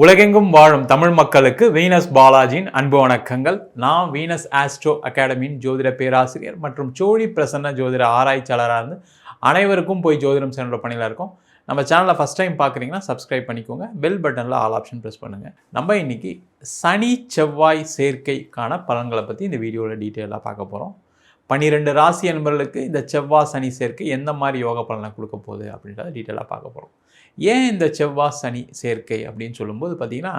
உலகெங்கும் வாழும் தமிழ் மக்களுக்கு வீனஸ் பாலாஜியின் அன்பு வணக்கங்கள். நான் வீனஸ் ஆஸ்ட்ரோ அகாடமியின் ஜோதிட பேராசிரியர் மற்றும் சோழி பிரசன்ன ஜோதிட ஆராய்ச்சியாளராக இருந்து அனைவருக்கும் போய் ஜோதிடம் சென்ற பணியில் இருக்கோம். நம்ம சேனலை ஃபஸ்ட் டைம் பார்க்குறீங்கன்னா சப்ஸ்கிரைப் பண்ணிக்கோங்க, பெல் பட்டனில் ஆல் ஆப்ஷன் ப்ரெஸ் பண்ணுங்கள். நம்ம இன்னைக்கு சனி செவ்வாய் சேர்க்கைக்கான பலன்களை பற்றி இந்த வீடியோவில் டீட்டெயிலாக பார்க்க போகிறோம். 12 ராசி அன்பர்களுக்கு இந்த செவ்வாய் சனி சேர்க்கை எந்த மாதிரி யோக பலனை கொடுக்க போகுது அப்படின்றத டீட்டெயிலாக பார்க்க போகிறோம். ஏன் இந்த செவ்வாய் சனி சேர்க்கை அப்படின்னு சொல்லும்போது பார்த்திங்கன்னா,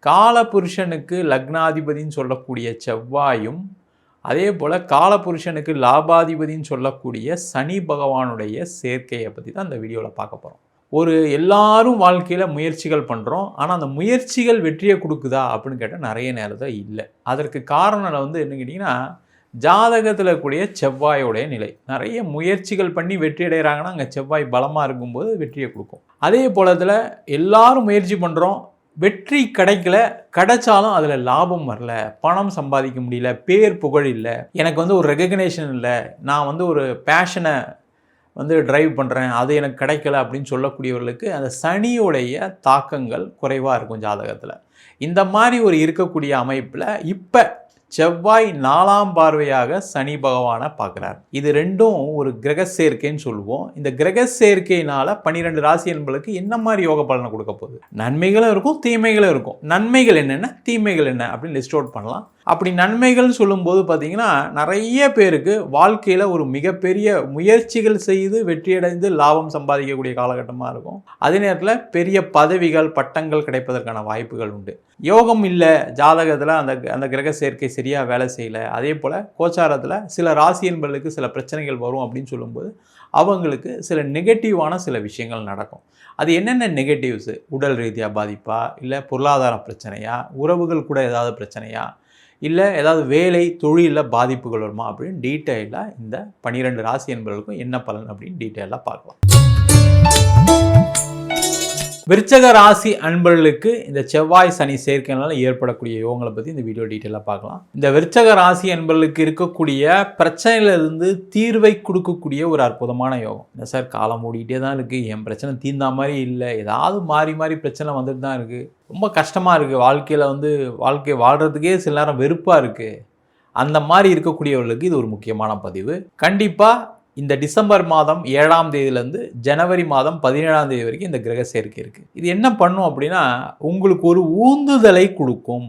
காலபுருஷனுக்கு லக்னாதிபதின்னு சொல்லக்கூடிய செவ்வாயும் அதே போல் காலபுருஷனுக்கு லாபாதிபதின்னு சொல்லக்கூடிய சனி பகவானுடைய சேர்க்கையை பற்றி தான் இந்த வீடியோவில் பார்க்க போகிறோம். எல்லாரும் வாழ்க்கையில் முயற்சிகள் பண்ணுறோம், ஆனால் அந்த முயற்சிகள் வெற்றியை கொடுக்குதா அப்படின்னு கேட்டால் நிறைய நேரத்தில் இல்லை. அதற்கு காரணம் என்ன கேட்டிங்கன்னா, ஜாதகத்தில் கூடிய செவ்வாயோடைய நிலை. நிறைய முயற்சிகள் பண்ணி வெற்றி அடைகிறாங்கன்னா அங்கே செவ்வாய் பலமாக இருக்கும்போது வெற்றியை கொடுக்கும். அதே போலத்தில் எல்லாரும் முயற்சி பண்ணுறோம், வெற்றி கிடைச்சாலும் அதில் லாபம் வரல, பணம் சம்பாதிக்க முடியல, பேர் புகழ் இல்லை, எனக்கு ஒரு ரெகக்னேஷன் இல்லை, நான் ஒரு பேஷனை ட்ரைவ் பண்ணுறேன், அது எனக்கு கிடைக்கல அப்படின்னு சொல்லக்கூடியவர்களுக்கு அந்த சனியோடைய தாக்கங்கள் குறைவாக இருக்கும் ஜாதகத்தில். இந்த மாதிரி இருக்கக்கூடிய அமைப்பில் இப்போ செவ்வாய் 4ஆம் பார்வையாக சனி பகவானை பார்க்குறார். இது ரெண்டும் ஒரு கிரக சேர்க்கைன்னு சொல்லுவோம். இந்த கிரக சேர்க்கையினால் 12 ராசி என்பதுக்கு என்ன மாதிரி யோக பலனை கொடுக்க போகுது? நன்மைகளும் இருக்கும், தீமைகளும் இருக்கும். நன்மைகள் என்னென்ன, தீமைகள் என்ன அப்படின்னு லிஸ்ட் அவுட் பண்ணலாம். அப்படி நன்மைகள் சொல்லும்போது பார்த்தீங்கன்னா, நிறைய பேருக்கு வாழ்க்கையில் ஒரு மிகப்பெரிய முயற்சிகள் செய்து வெற்றியடைந்து லாபம் சம்பாதிக்கக்கூடிய காலகட்டமாக இருக்கும். அதே நேரத்தில் பெரிய பதவிகள் பட்டங்கள் கிடைப்பதற்கான வாய்ப்புகள் உண்டு. யோகம் இல்லை ஜாதகத்தில், அந்த கிரக சேர்க்கை சரியாக வேலை செய்யலை, அதே போல் கோச்சாரத்தில் சில ராசி என்பர்களுக்கு சில பிரச்சனைகள் வரும் அப்படின்னு சொல்லும்போது அவங்களுக்கு சில நெகட்டிவான சில விஷயங்கள் நடக்கும். அது என்னென்ன நெகட்டிவ்ஸு? உடல் ரீதியாக பாதிப்பா, இல்லை பொருளாதார பிரச்சனையா, உறவுகள் கூட ஏதாவது பிரச்சனையா, இல்லை ஏதாவது வேலை தொழிலில் பாதிப்புகள் வருமா அப்படின்னு டீட்டெயிலாக இந்த 12 ராசி என்பவர்களுக்கும் என்ன பலன் அப்படின்னு டீட்டெயிலாக பார்க்கலாம். விருச்சக ராசி அன்பர்களுக்கு இந்த செவ்வாய் சனி சேர்க்கையினால ஏற்படக்கூடிய யோகங்களை பற்றி இந்த வீடியோ டீட்டெயிலாக பார்க்கலாம். இந்த விருச்சக ராசி அன்பர்களுக்கு இருக்கக்கூடிய பிரச்சனையிலிருந்து தீர்வை கொடுக்கக்கூடிய ஒரு அற்புதமான யோகம். இல்லை சார், காலம் ஓடிக்கிட்டே தான் இருக்குது, என் பிரச்சனை தீர்ந்தா மாதிரி இல்லை, ஏதாவது மாறி பிரச்சனை வந்துட்டு தான் இருக்குது, ரொம்ப கஷ்டமாக இருக்குது, வாழ்க்கை வாழ்கிறதுக்கே சில நேரம் வெறுப்பாக இருக்குது. அந்த மாதிரி இருக்கக்கூடியவர்களுக்கு இது ஒரு முக்கியமான பதிவு. கண்டிப்பாக இந்த டிசம்பர் மாதம் 7ஆம் தேதியிலேருந்து ஜனவரி மாதம் 17ஆம் தேதி வரைக்கும் இந்த கிரக சேர்க்கை இருக்குது. இது என்ன பண்ணும் அப்படின்னா, உங்களுக்கு ஒரு ஊந்துதலை கொடுக்கும்,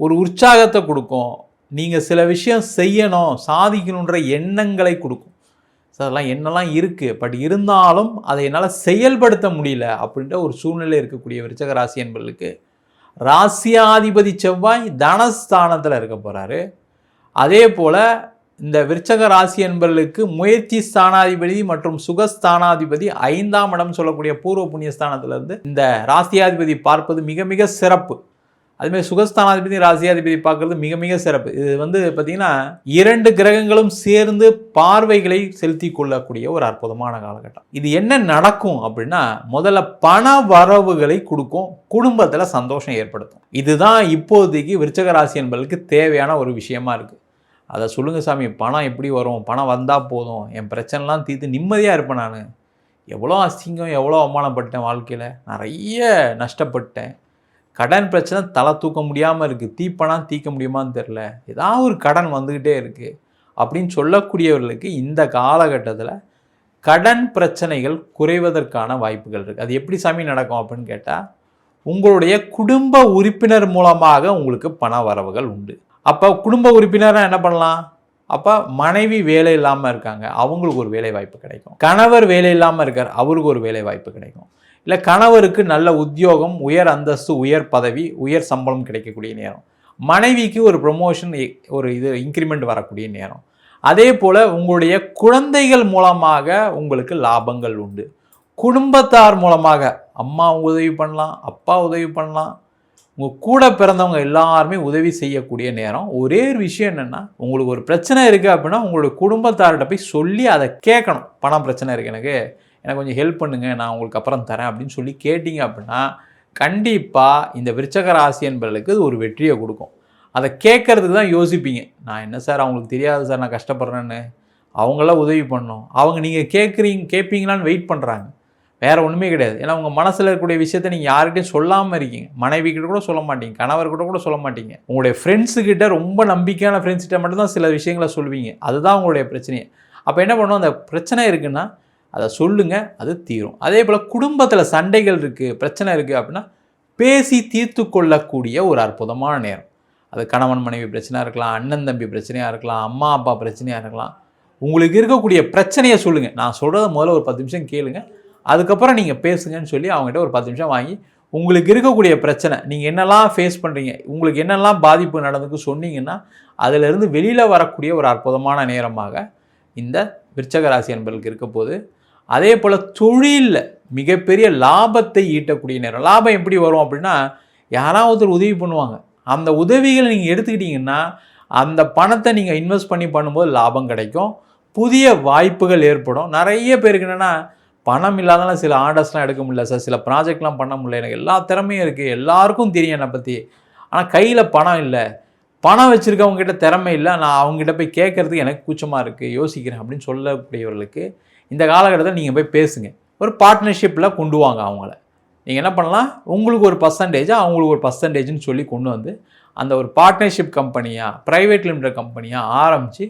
ஒரு உற்சாகத்தை கொடுக்கும், நீங்கள் சில விஷயம் செய்யணும் சாதிக்கணுன்ற எண்ணங்களை கொடுக்கும். அதெல்லாம் என்னெல்லாம் இருக்குது, பட் இருந்தாலும் அதை என்னால் செயல்படுத்த முடியல அப்படின்ற ஒரு சூழ்நிலை இருக்கக்கூடிய விருச்சக ராசி என்பவர்களுக்கு ராசியாதிபதி செவ்வாய் தனஸ்தானத்தில் இருக்க போகிறாரு. அதே போல் இந்த விருச்சக ராசி என்பவர்களுக்கு முயற்சி ஸ்தானாதிபதி மற்றும் சுகஸ்தானாதிபதி 5ஆம் இடம் சொல்லக்கூடிய பூர்வ புண்ணிய ஸ்தானத்திலிருந்து இந்த ராசியாதிபதி பார்ப்பது மிக மிக சிறப்பு. அதுமாதிரி சுகஸ்தானாதிபதி ராசியாதிபதி பார்க்கறது மிக மிக சிறப்பு. இது பார்த்திங்கன்னா 2 கிரகங்களும் சேர்ந்து பார்வைகளை செலுத்தி கொள்ளக்கூடிய ஒரு அற்புதமான காலகட்டம். இது என்ன நடக்கும் அப்படின்னா, முதல்ல பண வரவுகளை கொடுக்கும், குடும்பத்தில் சந்தோஷம் ஏற்படுத்தும். இதுதான் இப்போதைக்கு விருச்சக ராசி என்பவர்களுக்கு தேவையான ஒரு விஷயமா இருக்குது. அதை சொல்லுங்கள் சாமி, பணம் எப்படி வரும், பணம் வந்தால் போதும், என் பிரச்சனைலாம் தீர்த்து நிம்மதியாக இருப்பேன். நான் எவ்வளோ அசிங்கம், எவ்வளோ அவமானப்பட்டேன், வாழ்க்கையில் நிறைய நஷ்டப்பட்டேன், கடன் பிரச்சனை தலை தூக்க முடியாமல் இருக்குது, தீப்பணம் தீர்க்க முடியுமான்னு தெரில, ஏதாவது ஒரு கடன் வந்துக்கிட்டே இருக்குது அப்படின்னு சொல்லக்கூடியவர்களுக்கு இந்த காலகட்டத்தில் கடன் பிரச்சனைகள் குறைவதற்கான வாய்ப்புகள் இருக்குது. அது எப்படி சாமி நடக்கும் அப்படின்னு கேட்டால், உங்களுடைய குடும்ப உறுப்பினர் மூலமாக உங்களுக்கு பண வரவுகள் உண்டு. அப்போ குடும்ப உறுப்பினராக என்ன பண்ணலாம்? அப்போ மனைவி வேலை இல்லாமல் இருக்காங்க, அவங்களுக்கு ஒரு வேலை வாய்ப்பு கிடைக்கும். கணவர் வேலை இல்லாமல் இருக்கார், அவருக்கு ஒரு வேலை வாய்ப்பு கிடைக்கும். இல்லை கணவருக்கு நல்ல உத்தியோகம், உயர் அந்தஸ்து, உயர் பதவி, உயர் சம்பளம் கிடைக்கக்கூடிய நேரம். மனைவிக்கு ஒரு ப்ரொமோஷன், ஒரு இன்க்ரிமெண்ட் வரக்கூடிய நேரம். அதே போல் உங்களுடைய குழந்தைகள் மூலமாக உங்களுக்கு லாபங்கள் உண்டு. குடும்பத்தார் மூலமாக அம்மா உதவி பண்ணலாம், அப்பா உதவி பண்ணலாம், உங்கள் கூட பிறந்தவங்க எல்லாருமே உதவி செய்யக்கூடிய நேரம். ஒரே ஒரு விஷயம் என்னென்னா, உங்களுக்கு ஒரு பிரச்சனை இருக்குது அப்படின்னா உங்களுடைய குடும்பத்தார்கிட்ட போய் சொல்லி அதை கேட்கணும். பணம் பிரச்சனை இருக்குது, எனக்கு கொஞ்சம் ஹெல்ப் பண்ணுங்கள், நான் உங்களுக்கு அப்புறம் தரேன் அப்படின்னு சொல்லி கேட்டிங்க அப்படின்னா கண்டிப்பாக இந்த விருச்சக ராசி என்பவர்களுக்கு ஒரு வெற்றியை கொடுக்கும். அதை கேட்கறதுக்கு தான் யோசிப்பீங்க. நான் என்ன சார், அவங்களுக்கு தெரியாது சார் நான் கஷ்டப்படுறேன்னு, அவங்களாம் உதவி பண்ணணும், அவங்க நீங்கள் கேட்பீங்களான்னு வெயிட் பண்ணுறாங்க. வேறு ஒன்றுமே கிடையாது. ஏன்னா உங்கள் மனசில் இருக்கக்கூடிய விஷயத்தை நீங்கள் யார்கிட்டையும் சொல்லாமல் இருக்கீங்க. மனைவி கிட்ட கூட சொல்ல மாட்டீங்க, கணவர்கிட்ட கூட சொல்ல மாட்டீங்க. உங்களுடைய ஃப்ரெண்ட்ஸுக்கிட்ட, ரொம்ப நம்பிக்கையான ஃப்ரெண்ட்ஸ்கிட்ட மட்டும்தான் சில விஷயங்களை சொல்வீங்க. அதுதான் உங்களுடைய பிரச்சனையே. அப்போ என்ன பண்ணணும், அந்த பிரச்சனை இருக்குன்னா அதை சொல்லுங்கள், அது தீரும். அதே போல் குடும்பத்தில் சண்டைகள் இருக்குது, பிரச்சனை இருக்குது அப்படின்னா பேசி தீர்த்து கொள்ளக்கூடிய ஒரு அற்புதமான நேரம். அது கணவன் மனைவி பிரச்சனையாக இருக்கலாம், அண்ணன் தம்பி பிரச்சனையாக இருக்கலாம், அம்மா அப்பா பிரச்சனையாக இருக்கலாம். உங்களுக்கு இருக்கக்கூடிய பிரச்சனையை சொல்லுங்கள். நான் சொல்கிறத முதல்ல ஒரு 10 நிமிஷம் கேளுங்க, அதுக்கப்புறம் நீங்கள் பேசுங்கன்னு சொல்லி அவங்ககிட்ட ஒரு 10 நிமிஷம் வாங்கி உங்களுக்கு இருக்கக்கூடிய பிரச்சனை, நீங்கள் என்னெல்லாம் ஃபேஸ் பண்ணுறீங்க, உங்களுக்கு என்னெல்லாம் பாதிப்பு நடந்துக்கு சொன்னீங்கன்னா அதிலிருந்து வெளியில் வரக்கூடிய ஒரு அற்புதமான நேரமாக இந்த விருச்சக ராசி அன்பர்களுக்கு இருக்க போது. அதே போல் தொழிலில் மிகப்பெரிய லாபத்தை ஈட்டக்கூடிய நேரம். லாபம் எப்படி வரும் அப்படின்னா, யாராவது உதவி பண்ணுவாங்க, அந்த உதவிகளை நீங்கள் எடுத்துக்கிட்டிங்கன்னா அந்த பணத்தை நீங்கள் இன்வெஸ்ட் பண்ணும்போது லாபம் கிடைக்கும், புதிய வாய்ப்புகள் ஏற்படும். நிறைய பேருக்கு என்னென்னா, பணம் இல்லாதனால சில ஆர்டர்ஸ்லாம் எடுக்க முடியல சார், சில ப்ராஜெக்ட்லாம் பண்ண முடியல, எனக்கு எல்லா திறமையும் இருக்குது, எல்லாருக்கும் தெரியும் என்னை பற்றி, ஆனால் கையில் பணம் இல்லை, பணம் வச்சுருக்கவங்ககிட்ட திறமை இல்லை, நான் அவங்ககிட்ட போய் கேட்குறதுக்கு எனக்கு கூச்சமாக இருக்குது, யோசிக்கிறேன் அப்படின்னு சொல்லக்கூடியவர்களுக்கு இந்த காலகட்டத்தில் நீங்கள் போய் பேசுங்க. ஒரு பார்ட்னர்ஷிப்பில் கொண்டு வாங்க அவங்கள. நீங்கள் என்ன பண்ணலாம், உங்களுக்கு ஒரு பர்சன்டேஜாக அவங்களுக்கு ஒரு பர்சன்டேஜ்னு சொல்லி கொண்டு வந்து அந்த ஒரு பார்ட்னர்ஷிப் கம்பெனியாக, ப்ரைவேட் லிமிடெட் கம்பெனியாக ஆரம்பித்து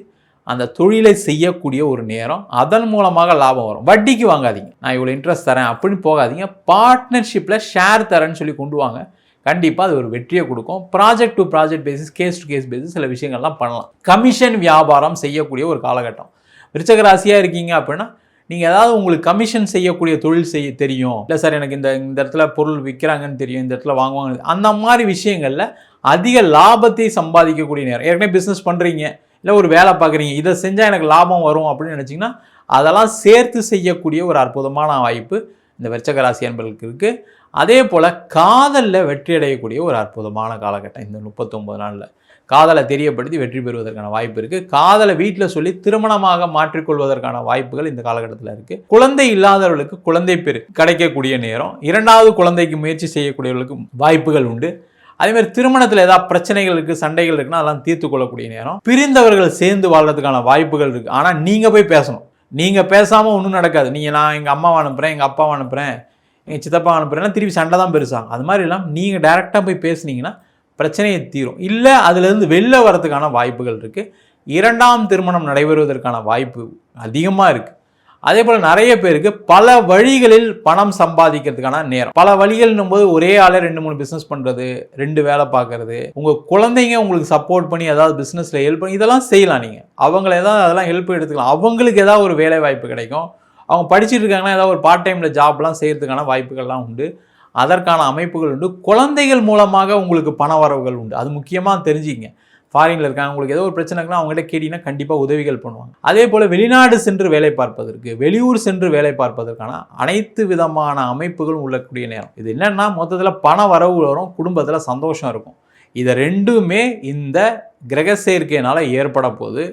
அந்த தொழிலை செய்யக்கூடிய ஒரு நேரம். அதன் மூலமாக லாபம் வரும். வட்டிக்கு வாங்காதீங்க, நான் இவ்வளோ இன்ட்ரெஸ்ட் தரேன் அப்படின்னு போகாதீங்க. பார்ட்னர்ஷிப்பில் ஷேர் தரேன்னு சொல்லி கொண்டு வாங்க. கண்டிப்பாக அது ஒரு வெற்றியை கொடுக்கும். Project to project basis, case to case basis சில விஷயங்கள்லாம் பண்ணலாம். கமிஷன் வியாபாரம் செய்யக்கூடிய ஒரு காலகட்டம். விருச்சக ராசியாக இருக்கீங்க அப்படின்னா நீங்கள் ஏதாவது உங்களுக்கு கமிஷன் செய்யக்கூடிய தொழில் செய்ய தெரியும், இல்லை சார் எனக்கு இந்த இடத்துல பொருள் விற்கிறாங்கன்னு தெரியும், இந்த இடத்துல வாங்குவாங்க, அந்த மாதிரி விஷயங்களில் அதிக லாபத்தை சம்பாதிக்கக்கூடிய நேரம். ஏற்கனவே பிஸ்னஸ் பண்ணுறீங்க, இல்லை ஒரு வேலை பார்க்குறீங்க, இதை செஞ்சால் எனக்கு லாபம் வரும் அப்படின்னு நினச்சிங்கன்னா அதெல்லாம் சேர்த்து செய்யக்கூடிய ஒரு அற்புதமான வாய்ப்பு இந்த விருச்சக ராசி அன்பர்களுக்கு இருக்குது. அதே போல் காதலில் வெற்றி அடையக்கூடிய ஒரு அற்புதமான காலகட்டம் இந்த 39 நாளில். காதலை தெரியப்படுத்தி வெற்றி பெறுவதற்கான வாய்ப்பு இருக்குது. காதலை வீட்டில் சொல்லி திருமணமாக மாற்றிக்கொள்வதற்கான வாய்ப்புகள் இந்த காலகட்டத்தில் இருக்குது. குழந்தை இல்லாதவர்களுக்கு குழந்தை பெரு கிடைக்கக்கூடிய நேரம். 2வது குழந்தைக்கு முயற்சி செய்யக்கூடியவர்களுக்கு வாய்ப்புகள் உண்டு. அதேமாதிரி திருமணத்தில் ஏதாவது பிரச்சனைகள் இருக்குது, சண்டைகள் இருக்குன்னா அதெல்லாம் தீர்த்து கொள்ளக்கூடிய நேரம். பிரிந்தவர்கள் சேர்ந்து வாழ்றதுக்கான வாய்ப்புகள் இருக்குது. ஆனால் நீங்கள் போய் பேசணும். நீங்கள் பேசாமல் ஒன்றும் நடக்காது. நான் எங்கள் அம்மாவை அனுப்புகிறேன், எங்கள் அப்பாவை அனுப்புகிறேன், எங்கள் சித்தப்பா அனுப்புகிறேன்னா திருப்பி சண்டை தான் பெருசாகும். அது மாதிரி இல்லாமல் நீங்கள் டைரெக்டாக போய் பேசுனீங்கன்னா பிரச்சனையை தீரும். இல்லை அதுலேருந்து வெளில வரதுக்கான வாய்ப்புகள் இருக்குது. 2ஆம் திருமணம் நடைபெறுவதற்கான வாய்ப்பு அதிகமாக இருக்குது. அதே போல் நிறைய பேருக்கு பல வழிகளில் பணம் சம்பாதிக்கிறதுக்கான நேரம். பல வழிகள்னும் போது ஒரே ஆளே 2-3 பிஸ்னஸ் பண்ணுறது, 2 வேலை பார்க்குறது, உங்கள் குழந்தைங்க உங்களுக்கு சப்போர்ட் பண்ணி ஏதாவது பிஸ்னஸில் ஹெல்ப் பண்ணி இதெல்லாம் செய்யலாம். நீங்கள் அவங்கள ஏதாவது அதெல்லாம் ஹெல்ப் எடுத்துக்கலாம். அவங்களுக்கு ஏதாவது ஒரு வேலை வாய்ப்பு கிடைக்கும். அவங்க படிச்சுட்டு இருக்காங்கன்னா ஏதாவது ஒரு பார்ட் டைமில் ஜாப்லாம் செய்கிறதுக்கான வாய்ப்புகள்லாம் உண்டு. அதற்கான அமைப்புகள் உண்டு. குழந்தைகள் மூலமாக உங்களுக்கு பண வரவுகள் உண்டு. அது முக்கியமாக தெரிஞ்சுங்க. ஃபாரினில் இருக்காங்க, உங்களுக்கு ஏதோ ஒரு பிரச்சனைக்குன்னா அவங்ககிட்ட கேட்டிங்கன்னா கண்டிப்பாக உதவிகள் பண்ணுவாங்க. அதே போல் வெளிநாடு சென்று வேலை பார்ப்பதற்கு, வெளியூர் சென்று வேலை பார்ப்பதற்கான அனைத்து விதமான அமைப்புகளும் உள்ளக்கூடிய நேரம். இது என்னென்னா மொத்தத்தில் பண வரவு வரும், குடும்பத்தில் சந்தோஷம் இருக்கும். இதை ரெண்டுமே இந்த கிரக சேர்க்கையினால் ஏற்பட போது.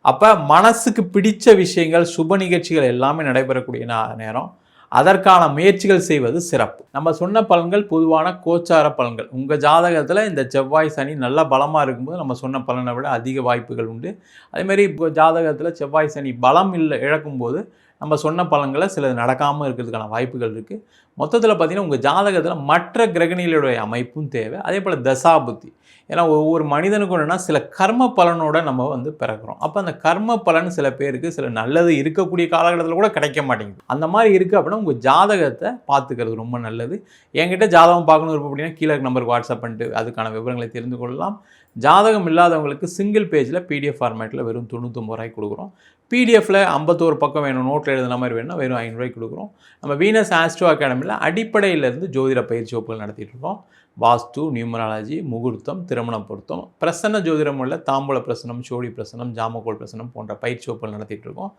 அப்போ மனசுக்கு பிடித்த விஷயங்கள், சுப நிகழ்ச்சிகள் எல்லாமே நடைபெறக்கூடிய நேரம். அதற்கான முயற்சிகள் செய்வது சிறப்பு. நம்ம சொன்ன பலன்கள் பொதுவான கோச்சார பலன்கள். உங்கள் ஜாதகத்தில் இந்த செவ்வாய் சனி நல்லா பலமாக இருக்கும்போது நம்ம சொன்ன பலனை விட அதிக வாய்ப்புகள் உண்டு. அதேமாதிரி இப்போ ஜாதகத்தில் செவ்வாய் சனி பலம் இழக்கும்போது நம்ம சொன்ன பலன்களை சிலது நடக்காமல் இருக்கிறதுக்கான வாய்ப்புகள் இருக்குது. மொத்தத்தில் பார்த்திங்கன்னா உங்கள் ஜாதகத்தில் மற்ற கிரகணிகளுடைய அமைப்பும் தேவை. அதே போல் தசாபுத்தி. ஏன்னா ஒவ்வொரு மனிதனுக்கும் என்னென்னா சில கர்ம பலனோட நம்ம பிறக்கிறோம். அப்போ அந்த கர்ம பலன் சில பேருக்கு சில நல்லது இருக்கக்கூடிய காலகட்டத்தில் கூட கிடைக்க மாட்டேங்குது. அந்த மாதிரி இருக்குது அப்படின்னா உங்கள் ஜாதகத்தை பார்த்துக்கிறது ரொம்ப நல்லது. என்கிட்ட ஜாதகம் பார்க்கணும் இருக்கும் அப்படின்னா கீழே நம்பருக்கு வாட்ஸ்அப் பண்ணிட்டு அதுக்கான விவரங்களை தெரிந்து கொள்ளலாம். ஜாதகம் இல்லாதவங்களுக்கு சிங்கிள் பேஜில் பிடிஎஃப் ஃபார்மேட்டில் வெறும் 99 ரூபாய்க்கு கொடுக்குறோம். பிடிஎஃப்பில் 51 பக்கம் வேணும், நோட்டில் எழுதுன மாதிரி வேணும்னா வெறும் 500 ரூபாய்க்கு கொடுக்குறோம். நம்ம வீனஸ் ஆஸ்ட்ரோ அகாடமியில் அடிப்படையிலேருந்து ஜோதிட பயிற்சி வகுப்புகள் நடத்திட்டு இருக்கோம். வாஸ்து, நியூமராலஜி, முகூர்த்தம், திருமண பொருத்தம், பிரசன்ன ஜோதிடம் உள்ள தாம்பூல பிரசனம், சோழி பிரசனம், ஜாமக்கோல் பிரசனம் போன்ற பயிற்சி வகுப்புகள் நடத்திட்டு இருக்கோம்.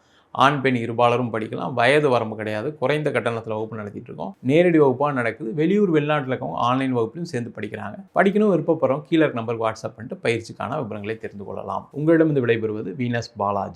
ஆண் பெண் இருபாலரும் படிக்கலாம். வயது வரம்பு கிடையாது. குறைந்த கட்டணத்தில் வகுப்பு நடத்திட்டு இருக்கோம். நேரடி வகுப்பாக நடக்குது. வெளியூர் வெளிநாட்டில் இருக்கவங்க ஆன்லைன் வகுப்புலையும் சேர்ந்து படிக்கிறாங்க. படிக்கணும் விருப்பப்படுறோம் கீழே நம்பருக்கு வாட்ஸ்அப் பண்ணிட்டு பயிற்சிக்கான விவரங்களை தெரிந்து கொள்ளலாம். உங்களிடம் விடைபெறுவது வீனஸ் பாலாஜி.